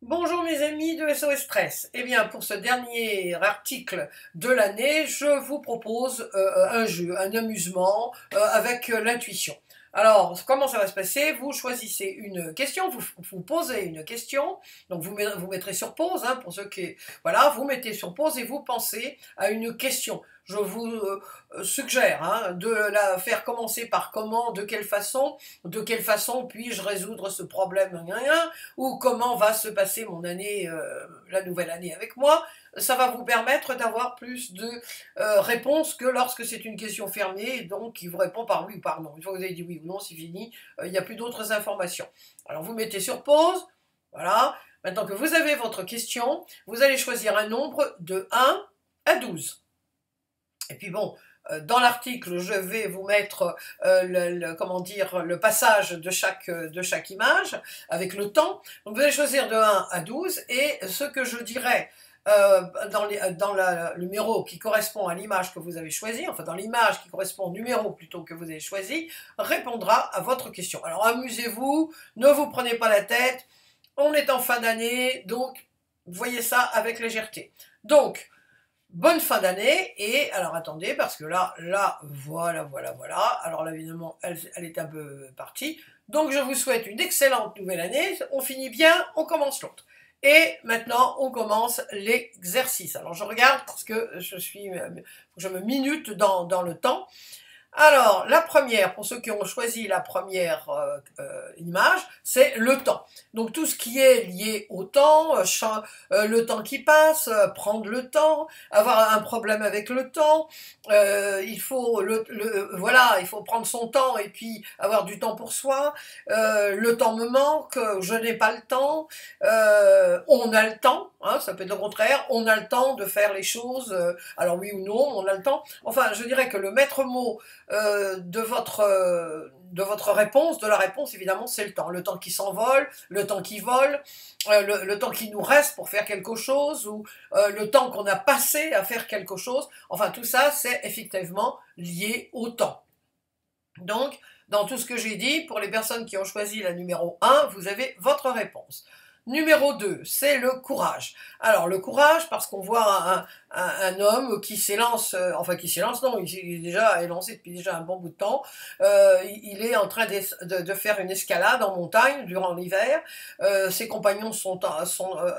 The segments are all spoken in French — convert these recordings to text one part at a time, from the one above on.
Bonjour mes amis de SOS Stress. Eh bien, pour ce dernier article de l'année, je vous propose un jeu, un amusement avec l'intuition. Alors, comment ça va se passer? Vous choisissez une question, vous posez une question, donc vous mettrez sur pause, hein, pour ceux qui... Voilà, vous mettez sur pause et vous pensez à une question. Je vous suggère hein, de la faire commencer par comment, de quelle façon puis-je résoudre ce problème, ou comment va se passer mon année, la nouvelle année avec moi. Ça va vous permettre d'avoir plus de réponses que lorsque c'est une question fermée, donc qui vous répond par oui ou par non. Une fois que vous avez dit oui ou non, c'est fini, il n'y a plus d'autres informations. Alors vous mettez sur pause, voilà. Maintenant que vous avez votre question, vous allez choisir un nombre de 1 à 12. Et puis bon, dans l'article, je vais vous mettre comment dire, le passage de chaque image avec le temps. Donc vous allez choisir de 1 à 12 et ce que je dirais dans le numéro qui correspond à l'image que vous avez choisie, enfin dans l'image qui correspond au numéro plutôt que vous avez choisi, répondra à votre question. Alors amusez-vous, ne vous prenez pas la tête, on est en fin d'année, donc voyez ça avec légèreté. Donc, bonne fin d'année, et alors attendez, parce que là, voilà. Alors là, évidemment, elle est un peu partie. Donc je vous souhaite une excellente nouvelle année. On finit bien, on commence l'autre. Et maintenant, on commence l'exercice. Alors je regarde parce que je me minute dans le temps. Alors, la première, pour ceux qui ont choisi la première image, c'est le temps. Donc tout ce qui est lié au temps, le temps qui passe, prendre le temps, avoir un problème avec le temps, il faut voilà, il faut prendre son temps et puis avoir du temps pour soi. Le temps me manque, je n'ai pas le temps. On a le temps, hein, ça peut être le contraire. On a le temps de faire les choses. Alors oui ou non, on a le temps. Enfin, je dirais que le maître mot de votre réponse, de la réponse évidemment, c'est le temps. Le temps qui s'envole, le temps qui vole, le temps qui nous reste pour faire quelque chose, ou le temps qu'on a passé à faire quelque chose. Enfin, tout ça, c'est effectivement lié au temps. Donc, dans tout ce que j'ai dit, pour les personnes qui ont choisi la numéro 1, vous avez votre réponse. Numéro 2, c'est le courage. Alors le courage, parce qu'on voit un homme qui s'élance, enfin qui s'élance, non, il est déjà élancé depuis déjà un bon bout de temps, il est en train de faire une escalade en montagne durant l'hiver, ses compagnons sont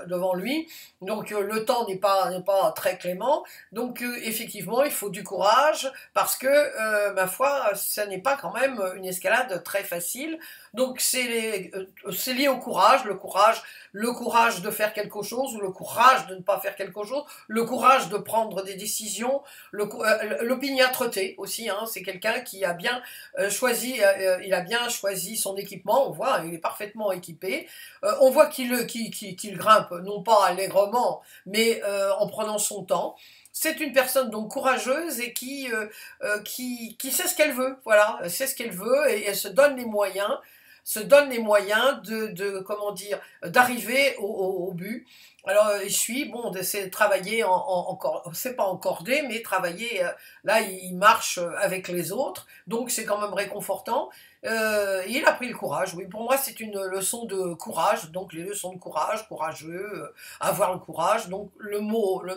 devant lui, donc le temps n'est pas très clément, donc effectivement il faut du courage, parce que, ma foi, ça n'est pas quand même une escalade très facile, donc c'est lié au courage, le courage de faire quelque chose ou le courage de ne pas faire quelque chose, le courage de prendre des décisions, l'opiniâtreté aussi, hein, c'est quelqu'un qui a bien il a bien choisi son équipement, on voit, il est parfaitement équipé, on voit qu'il grimpe, non pas allègrement, mais en prenant son temps. C'est une personne donc courageuse et qui sait ce qu'elle veut, voilà, elle sait ce qu'elle veut et elle se donne les moyens comment dire, d'arriver au but. Alors il suit, bon, c'est travailler c'est pas en cordée, mais travailler, là il marche avec les autres, donc c'est quand même réconfortant. Il a pris le courage, oui, pour moi c'est une leçon de courage, donc les leçons de courage, courageux, avoir le courage, donc le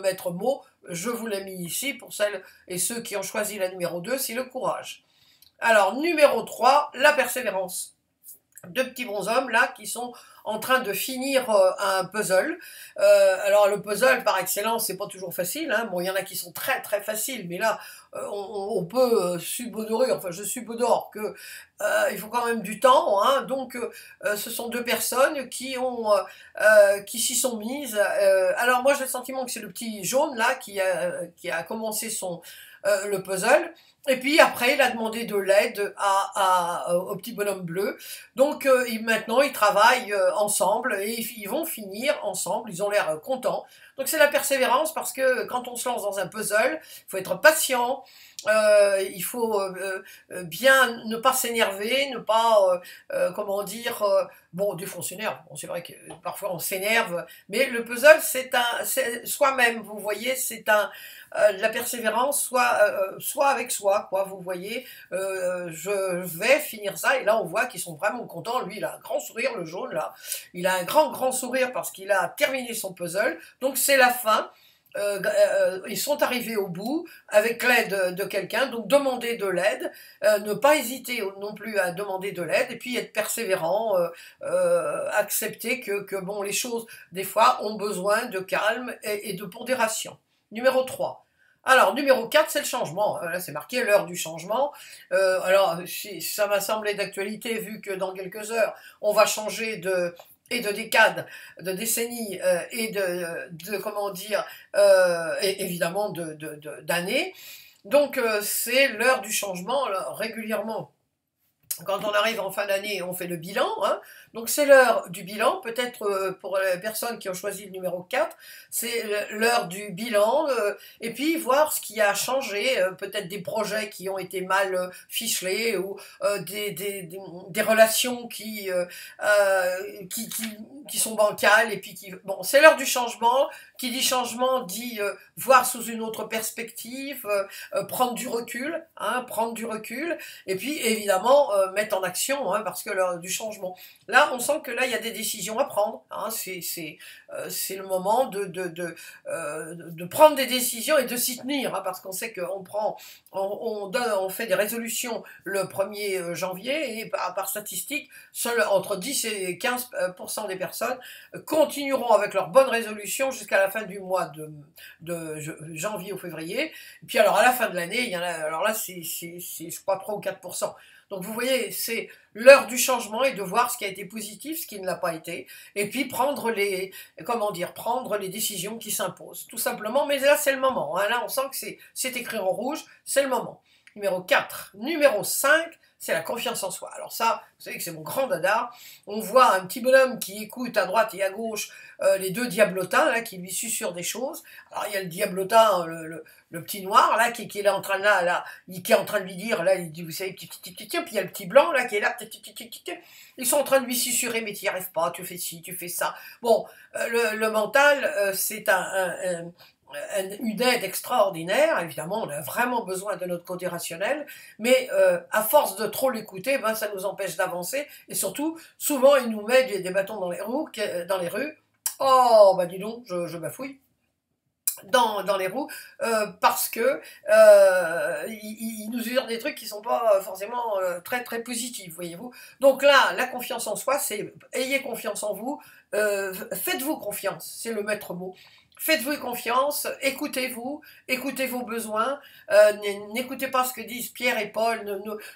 maître mot, je vous l'ai mis ici, pour celles et ceux qui ont choisi la numéro 2, c'est le courage. Alors numéro 3, la persévérance. Deux petits bonshommes là qui sont en train de finir un puzzle. Alors le puzzle par excellence c'est pas toujours facile, hein. Bon, il y en a qui sont très très faciles, mais là on peut subodorer, enfin je subodore que il faut quand même du temps, hein. Donc ce sont deux personnes qui s'y sont mises. Alors moi j'ai le sentiment que c'est le petit jaune là qui a commencé le puzzle. Et puis après, il a demandé de l'aide au petit bonhomme bleu. Donc maintenant, ils travaillent ensemble et ils vont finir ensemble. Ils ont l'air contents. Donc c'est la persévérance parce que quand on se lance dans un puzzle, il faut être patient. Il faut bien ne pas s'énerver, ne pas, comment dire, bon, des fois on s'énerve, bon, c'est vrai que parfois on s'énerve, mais le puzzle c'est soi-même, vous voyez, c'est la persévérance, soit avec soi. soi, quoi, vous voyez, je vais finir ça, et là on voit qu'ils sont vraiment contents, lui il a un grand sourire, le jaune là, il a un grand sourire parce qu'il a terminé son puzzle, donc c'est la fin. Ils sont arrivés au bout avec l'aide de quelqu'un, donc demander de l'aide, ne pas hésiter non plus à demander de l'aide, et puis être persévérant, accepter que bon, les choses des fois ont besoin de calme et de pondération. Numéro 3. Alors, numéro 4, c'est le changement. Là, c'est marqué l'heure du changement. Alors, ça m'a semblé d'actualité, vu que dans quelques heures, on va changer de décades, de décennies comment dire, et évidemment d'années. Donc c'est l'heure du changement. Alors, régulièrement, quand on arrive en fin d'année, on fait le bilan, hein. Donc c'est l'heure du bilan, peut-être pour les personnes qui ont choisi le numéro 4, c'est l'heure du bilan, et puis voir ce qui a changé, peut-être des projets qui ont été mal ficelés, ou des relations qui sont bancales, et puis bon, c'est l'heure du changement. Qui dit changement dit voir sous une autre perspective, prendre du recul, hein, prendre du recul, et puis évidemment mettre en action, hein, parce que l'heure du changement. Là, on sent que là, il y a des décisions à prendre, hein, c'est le moment de prendre des décisions et de s'y tenir, hein, parce qu'on sait qu'on on fait des résolutions le 1er janvier, et par statistique, seul entre 10 et 15% des personnes continueront avec leurs bonnes résolutions jusqu'à la fin du mois de janvier ou février. Et puis alors à la fin de l'année, il y en a, alors là c'est je crois 3 ou 4%. Donc vous voyez, c'est l'heure du changement, et de voir ce qui a été positif, ce qui ne l'a pas été, et puis prendre les décisions qui s'imposent, tout simplement. Mais là c'est le moment, hein. Là on sent que c'est écrit en rouge, c'est le moment. Numéro 4. Numéro 5, c'est la confiance en soi. Alors ça, vous savez que c'est mon grand dada. On voit un petit bonhomme qui écoute à droite et à gauche les deux diablotins là, qui lui susurrent des choses. Alors il y a le diablotin, le petit noir là, qui est là en train qui est en train de lui dire, là, il dit, vous savez, puis il y a le petit blanc là qui est là, ils sont en train de lui susurrer, mais tu n'y arrives pas, tu fais ci, tu fais ça. Bon, le mental, c'est une aide extraordinaire. Évidemment, on a vraiment besoin de notre côté rationnel, mais à force de trop l'écouter, ben, ça nous empêche d'avancer, et surtout, souvent, il nous met des bâtons dans les rues. Oh, bah dis donc, je bafouille. Dans les roues, parce que il nous usent des trucs qui sont pas forcément très très positifs, voyez-vous. Donc là, la confiance en soi, c'est ayez confiance en vous, faites-vous confiance, c'est le maître mot. Faites-vous confiance, écoutez-vous, écoutez vos besoins, n'écoutez pas ce que disent Pierre et Paul,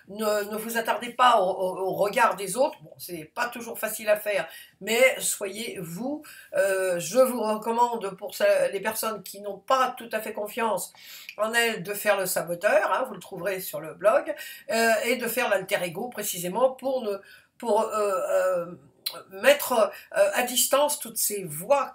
ne vous attardez pas au regard des autres. Bon, c'est pas toujours facile à faire, mais soyez vous. Je vous recommande, pour les personnes qui n'ont pas tout à fait confiance en elles, de faire le saboteur, hein, vous le trouverez sur le blog, et de faire l'alter ego, précisément pour mettre à distance toutes ces voix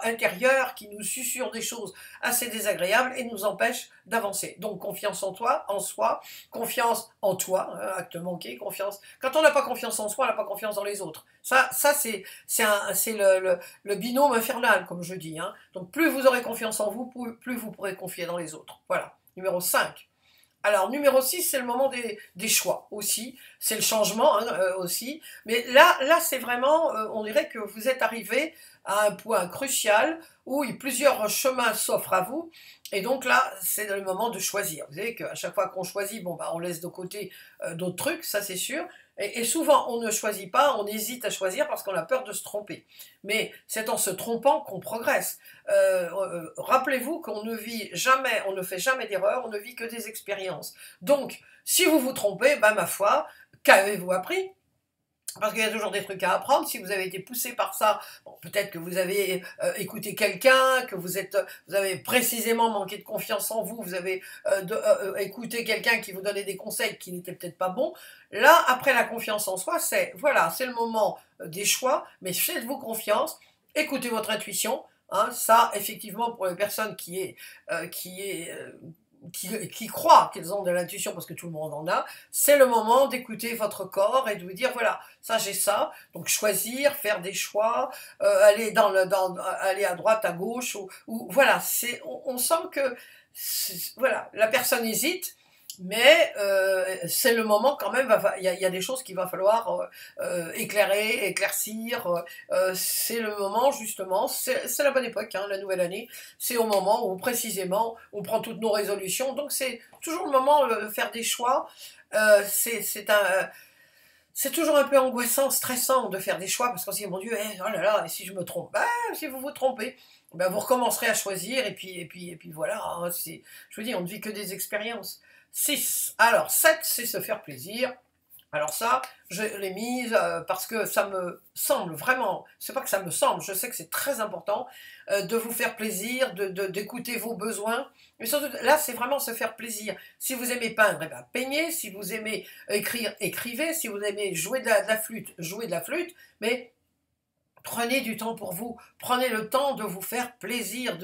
intérieures qui nous susurrent des choses assez désagréables et nous empêchent d'avancer. Donc confiance en toi, en soi, confiance en toi, hein, acte manqué, confiance. Quand on n'a pas confiance en soi, on n'a pas confiance dans les autres. Ça c'est le binôme infernal, comme je dis, hein. Donc plus vous aurez confiance en vous, plus vous pourrez confier dans les autres. Voilà. Numéro 5. Alors, numéro 6, c'est le moment des choix aussi, c'est le changement, hein, aussi, mais là c'est vraiment, on dirait que vous êtes arrivé à un point crucial où plusieurs chemins s'offrent à vous, et donc là, c'est le moment de choisir. Vous savez qu'à chaque fois qu'on choisit, bon, bah, on laisse de côté d'autres trucs, ça c'est sûr, et souvent on ne choisit pas, on hésite à choisir parce qu'on a peur de se tromper. Mais c'est en se trompant qu'on progresse. Rappelez-vous qu'on ne vit jamais, on ne fait jamais d'erreur, on ne vit que des expériences. Donc, si vous vous trompez, bah, ma foi, qu'avez-vous appris ? Parce qu'il y a toujours des trucs à apprendre. Si vous avez été poussé par ça, bon, peut-être que vous avez écouté quelqu'un, que vous avez précisément manqué de confiance en vous, vous avez écouté quelqu'un qui vous donnait des conseils qui n'étaient peut-être pas bons. Là, après la confiance en soi, c'est le moment des choix, mais faites-vous confiance, écoutez votre intuition. Hein, ça, effectivement, pour les personnes qui croient qu'elles ont de l'intuition, parce que tout le monde en a, c'est le moment d'écouter votre corps et de vous dire, voilà, ça j'ai ça, donc choisir, faire des choix, aller aller à droite, à gauche, ou voilà, on sent que, voilà, la personne hésite, Mais c'est le moment quand même, il y a des choses qu'il va falloir éclairer, éclaircir. C'est le moment justement, c'est la bonne époque, hein, la nouvelle année. C'est au moment où précisément on prend toutes nos résolutions. Donc c'est toujours le moment de faire des choix. C'est toujours un peu angoissant, stressant de faire des choix parce qu'on se dit mon Dieu, oh là là, et si je me trompe? Bah, si vous vous trompez, ben vous recommencerez à choisir et puis voilà. Hein, je vous dis, on ne vit que des expériences. 6. Alors 7, c'est se faire plaisir. Alors ça, je l'ai mise parce que ça me semble vraiment, c'est pas que ça me semble, je sais que c'est très important de vous faire plaisir, d'écouter vos besoins, mais surtout là c'est vraiment se faire plaisir. Si vous aimez peindre, eh ben, peignez, si vous aimez écrire, écrivez, si vous aimez jouer de la flûte, jouez de la flûte, mais prenez du temps pour vous, prenez le temps de vous faire plaisir.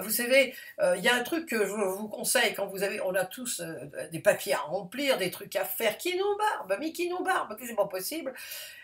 Vous savez, il y a un truc que je vous conseille quand on a tous des papiers à remplir, des trucs à faire, qui nous barbe, mais qui nous barbe, que c'est pas possible.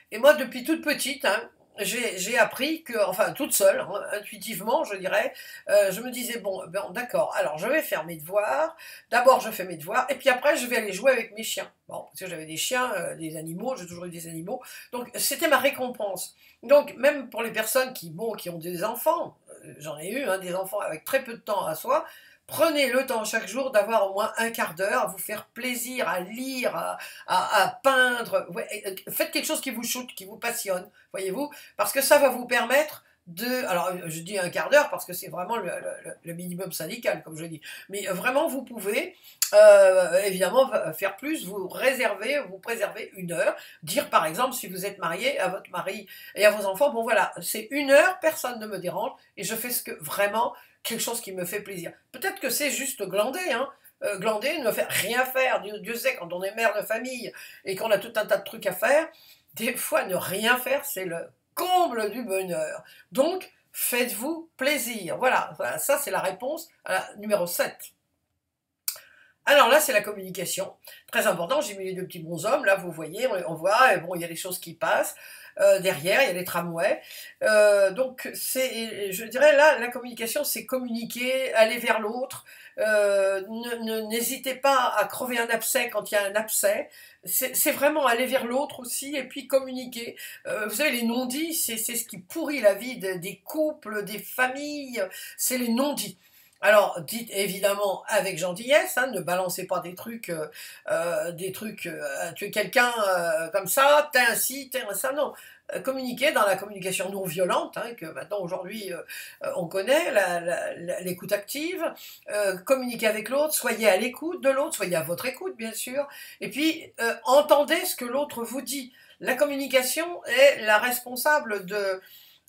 Et moi, depuis toute petite, hein, j'ai appris que, enfin toute seule, hein, intuitivement je dirais, je me disais, bon, ben, d'accord, alors je vais faire mes devoirs, d'abord je fais mes devoirs, et puis après je vais aller jouer avec mes chiens. Bon, parce que j'avais des chiens, des animaux, j'ai toujours eu des animaux, donc c'était ma récompense. Donc même pour les personnes qui ont des enfants, j'en ai eu, hein, des enfants avec très peu de temps à soi, prenez le temps chaque jour d'avoir au moins un quart d'heure à vous faire plaisir, à lire, à peindre. Ouais, faites quelque chose qui vous shoote, qui vous passionne, voyez-vous, parce que ça va vous permettre de... Alors, je dis un quart d'heure parce que c'est vraiment le minimum syndical, comme je dis. Mais vraiment, vous pouvez, évidemment, faire plus, vous réserver, vous préserver une heure. Dire, par exemple, si vous êtes marié à votre mari et à vos enfants, bon voilà, c'est une heure, personne ne me dérange, et je fais ce que vraiment quelque chose qui me fait plaisir. Peut-être que c'est juste glander, hein. Glander, ne faire rien faire. Dieu sait, quand on est mère de famille et qu'on a tout un tas de trucs à faire, des fois ne rien faire, c'est le comble du bonheur. Donc, faites-vous plaisir. Voilà, voilà, ça c'est la réponse à la numéro 7. Alors là, c'est la communication. Très important, j'ai mis les deux petits bonshommes, là vous voyez, on voit, et bon, il y a des choses qui passent. Derrière, il y a les tramways. Donc, je dirais là, la communication, c'est communiquer, aller vers l'autre. N'hésitez pas à crever un abcès quand il y a un abcès. C'est vraiment aller vers l'autre aussi et puis communiquer. Vous savez, les non-dits, c'est ce qui pourrit la vie des couples, des familles. C'est les non-dits. Alors, dites évidemment avec gentillesse, hein, ne balancez pas des trucs à tuer quelqu'un comme ça, t'es ainsi, t'es ça, non. Communiquer dans la communication non violente, hein, que maintenant aujourd'hui on connaît, l'écoute active, communiquer avec l'autre, soyez à l'écoute de l'autre, soyez à votre écoute bien sûr, et puis entendez ce que l'autre vous dit. La communication est la responsable de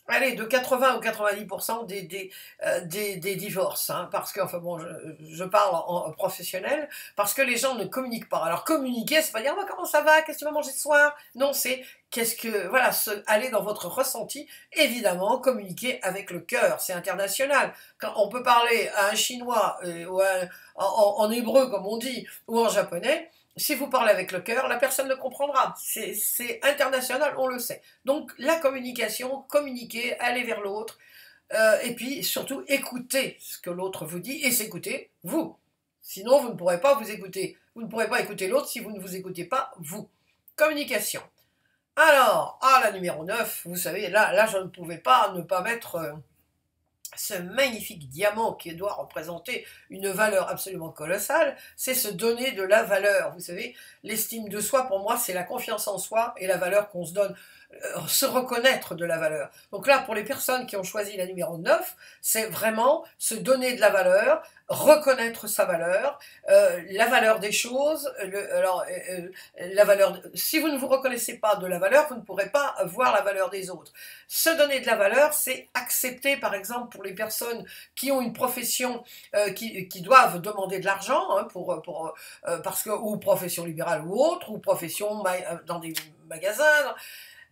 80 ou 90% des divorces, hein, parce que, enfin bon, je parle en professionnel, parce que les gens ne communiquent pas. Alors communiquer, c'est pas dire, oh, comment ça va, qu'est-ce que tu vas manger ce soir? Non, c'est voilà, aller dans votre ressenti, évidemment, communiquer avec le cœur, c'est international. Quand on peut parler à un chinois, ou en hébreu, comme on dit, ou en japonais, si vous parlez avec le cœur, la personne le comprendra. C'est international, on le sait. Donc la communication, communiquer, aller vers l'autre, et puis surtout écouter ce que l'autre vous dit et s'écouter vous. Sinon, vous ne pourrez pas vous écouter. Vous ne pourrez pas écouter l'autre si vous ne vous écoutez pas vous. Communication. Alors, la numéro 9, vous savez, là je ne pouvais pas ne pas mettre... ce magnifique diamant qui doit représenter une valeur absolument colossale, c'est se donner de la valeur. Vous savez, l'estime de soi, pour moi, c'est la confiance en soi et la valeur qu'on se donne, se reconnaître de la valeur. Donc là, pour les personnes qui ont choisi la numéro 9, c'est vraiment se donner de la valeur, reconnaître sa valeur, la valeur des choses, la valeur. Si vous ne vous reconnaissez pas de la valeur, vous ne pourrez pas voir la valeur des autres. Se donner de la valeur, c'est accepter, par exemple, pour les personnes qui ont une profession, qui doivent demander de l'argent, hein, parce que, ou profession libérale ou autre, ou profession dans des magasins,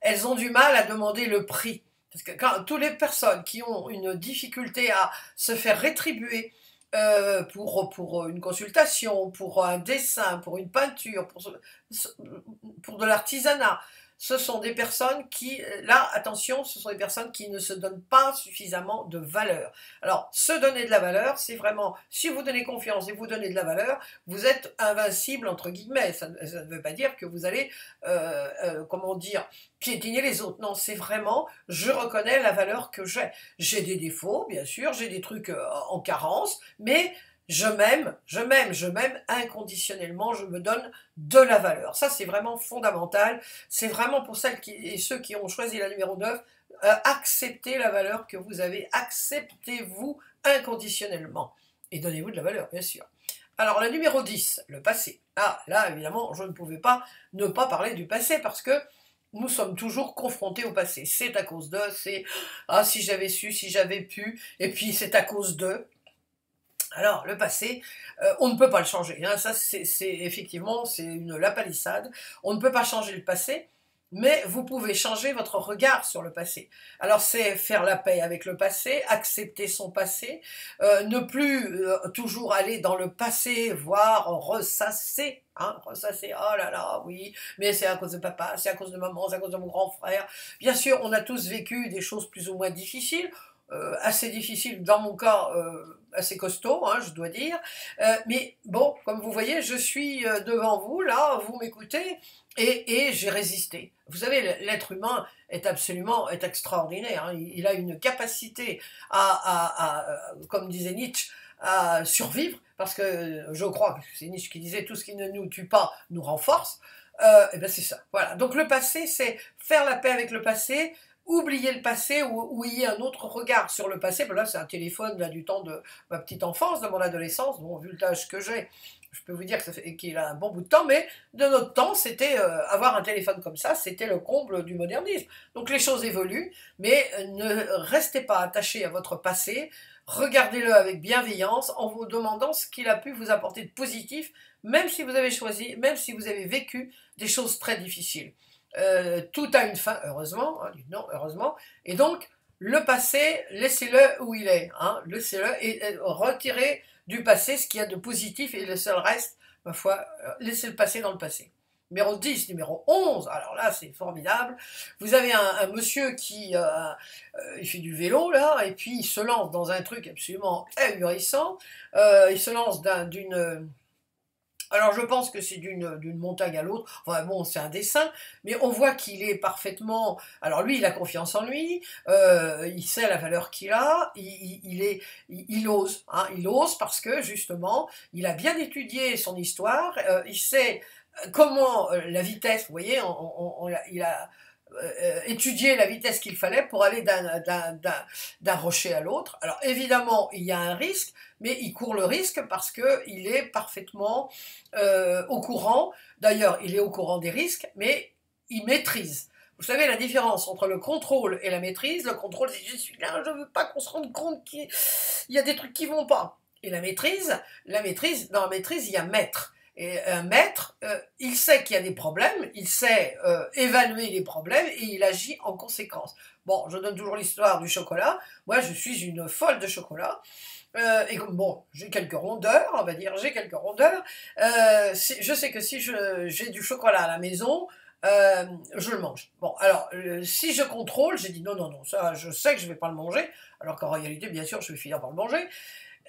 elles ont du mal à demander le prix. Parce que toutes les personnes qui ont une difficulté à se faire rétribuer pour une consultation, pour un dessin, pour une peinture, pour de l'artisanat, ce sont des personnes qui, là, attention, ce sont des personnes qui ne se donnent pas suffisamment de valeur. Alors, se donner de la valeur, c'est vraiment, si vous donnez confiance et vous donnez de la valeur, vous êtes invincible, entre guillemets. Ça ne veut pas dire que vous allez, comment dire, piétiner les autres. Non, c'est vraiment, je reconnais la valeur que j'ai. J'ai des défauts, bien sûr, j'ai des trucs en carence, mais je m'aime inconditionnellement, je me donne de la valeur. Ça, c'est vraiment fondamental. C'est vraiment pour celles et ceux qui ont choisi la numéro 9, acceptez la valeur que vous avez, acceptez-vous inconditionnellement. Et donnez-vous de la valeur, bien sûr. Alors, la numéro 10, le passé. Ah, là, évidemment, je ne pouvais pas ne pas parler du passé parce que nous sommes toujours confrontés au passé. C'est à cause de, c'est « Ah, si j'avais su, si j'avais pu », et puis c'est à cause de. Alors, le passé, on ne peut pas le changer. Hein. Ça, c'est effectivement, c'est la palissade. On ne peut pas changer le passé, mais vous pouvez changer votre regard sur le passé. Alors, c'est faire la paix avec le passé, accepter son passé, ne plus toujours aller dans le passé, voire ressasser. Hein, ressasser, oh là là, oui, mais c'est à cause de papa, c'est à cause de maman, c'est à cause de mon grand frère. Bien sûr, on a tous vécu des choses plus ou moins difficiles, assez difficiles, dans mon cas, assez costaud, hein, je dois dire. Mais bon, comme vous voyez, je suis devant vous, là, vous m'écoutez, et j'ai résisté. Vous savez, l'être humain est extraordinaire. Hein. Il a une capacité comme disait Nietzsche, à survivre, parce que je crois que c'est Nietzsche qui disait « tout ce qui ne nous tue pas nous renforce ». Et bien c'est ça. Voilà. Donc le passé, c'est faire la paix avec le passé, oublier le passé ou y ait un autre regard sur le passé. Ben là, c'est un téléphone là, du temps de ma petite enfance, de mon adolescence, bon, vu l'âge que j'ai, je peux vous dire que ça fait qu'il a un bon bout de temps, mais de notre temps, c'était avoir un téléphone comme ça, c'était le comble du modernisme. Donc les choses évoluent, mais ne restez pas attachés à votre passé, regardez-le avec bienveillance en vous demandant ce qu'il a pu vous apporter de positif, même si vous avez choisi, même si vous avez vécu des choses très difficiles. Tout a une fin, heureusement, hein, non, heureusement, et donc le passé, laissez-le où il est, hein, laissez-le et retirez du passé ce qu'il y a de positif et le seul reste, ma foi, laissez le passé dans le passé. Numéro 10, numéro 11, alors là c'est formidable, vous avez un monsieur qui il fait du vélo là, et puis il se lance dans un truc absolument ahurissant, il se lance d'une... Alors je pense que c'est d'une montagne à l'autre, enfin bon c'est un dessin, mais on voit qu'il est parfaitement... Alors lui il a confiance en lui, il sait la valeur qu'il a, il ose, hein, il ose parce que justement il a bien étudié son histoire, il sait comment la vitesse, vous voyez, il a étudié la vitesse qu'il fallait pour aller d'un rocher à l'autre. Alors évidemment, il y a un risque, mais il court le risque parce qu'il est parfaitement au courant. D'ailleurs, il est au courant des risques, mais il maîtrise. Vous savez la différence entre le contrôle et la maîtrise. Le contrôle, c'est je suis là, je ne veux pas qu'on se rende compte qu'il y a des trucs qui ne vont pas. Et la maîtrise, dans la maîtrise, il y a maître. Et un maître, il sait qu'il y a des problèmes, il sait évaluer les problèmes et il agit en conséquence. Bon, je donne toujours l'histoire du chocolat. Moi, je suis une folle de chocolat. Et bon, j'ai quelques rondeurs, on va dire, j'ai quelques rondeurs. Je sais que si j'ai du chocolat à la maison, je le mange. Bon, alors, si je contrôle, j'ai dit non, non, non, ça, je sais que je ne vais pas le manger, alors qu'en réalité, bien sûr, je vais finir par le manger.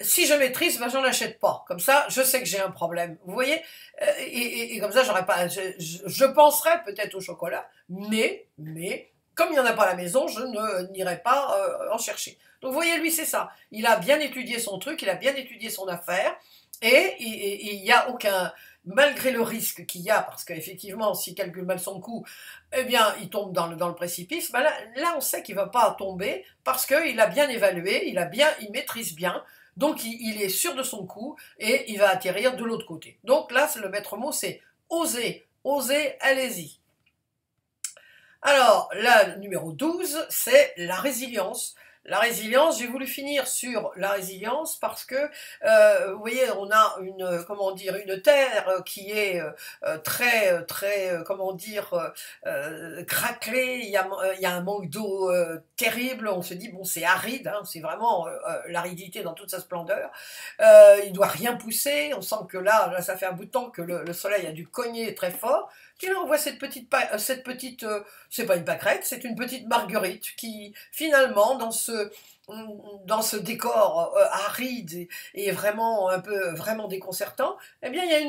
Si je maîtrise, ben, j'en achète pas. Comme ça, je sais que j'ai un problème. Vous voyez, et comme ça, j'aurais pas. Je penserais peut-être au chocolat, mais comme il n'y en a pas à la maison, je n'irai pas en chercher. Donc, vous voyez, lui, c'est ça. Il a bien étudié son truc, il a bien étudié son affaire, et il n'y a aucun, malgré le risque qu'il y a, parce qu'effectivement, s'il calcule mal son coup, eh bien, il tombe dans le précipice. Ben là, on sait qu'il ne va pas tomber parce qu'il a bien évalué, il maîtrise bien. Donc, il est sûr de son coup et il va atterrir de l'autre côté. Donc là, le maître mot, c'est oser. Oser, allez-y. Alors, la numéro 12, c'est la résilience. La résilience, j'ai voulu finir sur la résilience parce que, vous voyez, on a une terre qui est très, comment dire, craquelée, il y a un manque d'eau terrible, on se dit, bon, c'est aride, hein, c'est vraiment l'aridité dans toute sa splendeur, il doit rien pousser, on sent que là ça fait un bout de temps que le soleil a dû cogner très fort, il envoie c'est pas une pâquerette, c'est une petite marguerite qui, finalement, dans ce décor aride et vraiment un peu vraiment déconcertant, eh bien, il y a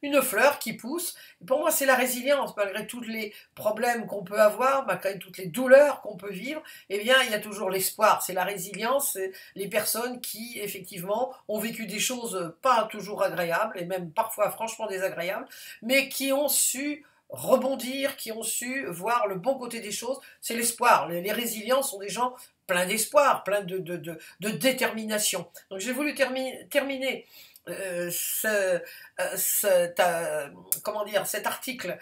une fleur qui pousse. Et pour moi, c'est la résilience, malgré tous les problèmes qu'on peut avoir, malgré toutes les douleurs qu'on peut vivre, eh bien, il y a toujours l'espoir. C'est la résilience, c'est les personnes qui, effectivement, ont vécu des choses pas toujours agréables, et même parfois franchement désagréables, mais qui ont su rebondir, qui ont su voir le bon côté des choses. C'est l'espoir. Les résilients sont des gens pleins d'espoir, pleins de détermination. Donc j'ai voulu terminer comment dire, cet article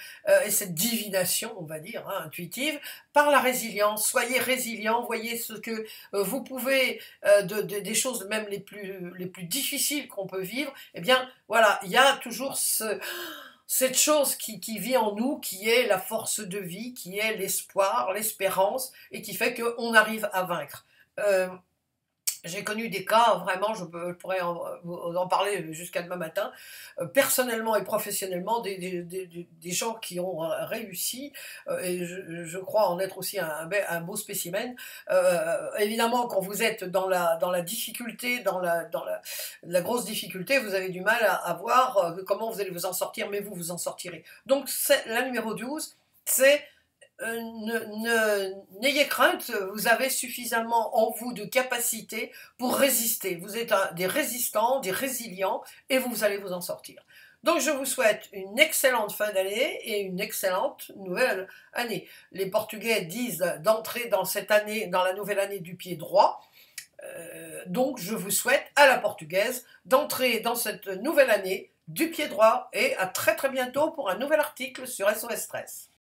et cette divination, on va dire, hein, intuitive, par la résilience. Soyez résilients, voyez ce que vous pouvez, des choses même les plus difficiles qu'on peut vivre, eh bien voilà, il y a toujours cette chose qui vit en nous, qui est la force de vie, qui est l'espoir, l'espérance, et qui fait qu'on arrive à vaincre. J'ai connu des cas, vraiment, pourrais en parler jusqu'à demain matin, personnellement et professionnellement, des gens qui ont réussi, et je crois en être aussi un beau spécimen. Évidemment, quand vous êtes dans la difficulté, dans la grosse difficulté, vous avez du mal à voir comment vous allez vous en sortir, mais vous en sortirez. Donc, la numéro 12, c'est n'ayez crainte, vous avez suffisamment en vous de capacité pour résister. Vous êtes des résistants, des résilients, et vous allez vous en sortir. Donc je vous souhaite une excellente fin d'année et une excellente nouvelle année. Les Portugais disent d'entrer dans cette année, dans la nouvelle année du pied droit. Donc je vous souhaite à la portugaise d'entrer dans cette nouvelle année du pied droit, et à très très bientôt pour un nouvel article sur SOS Stress.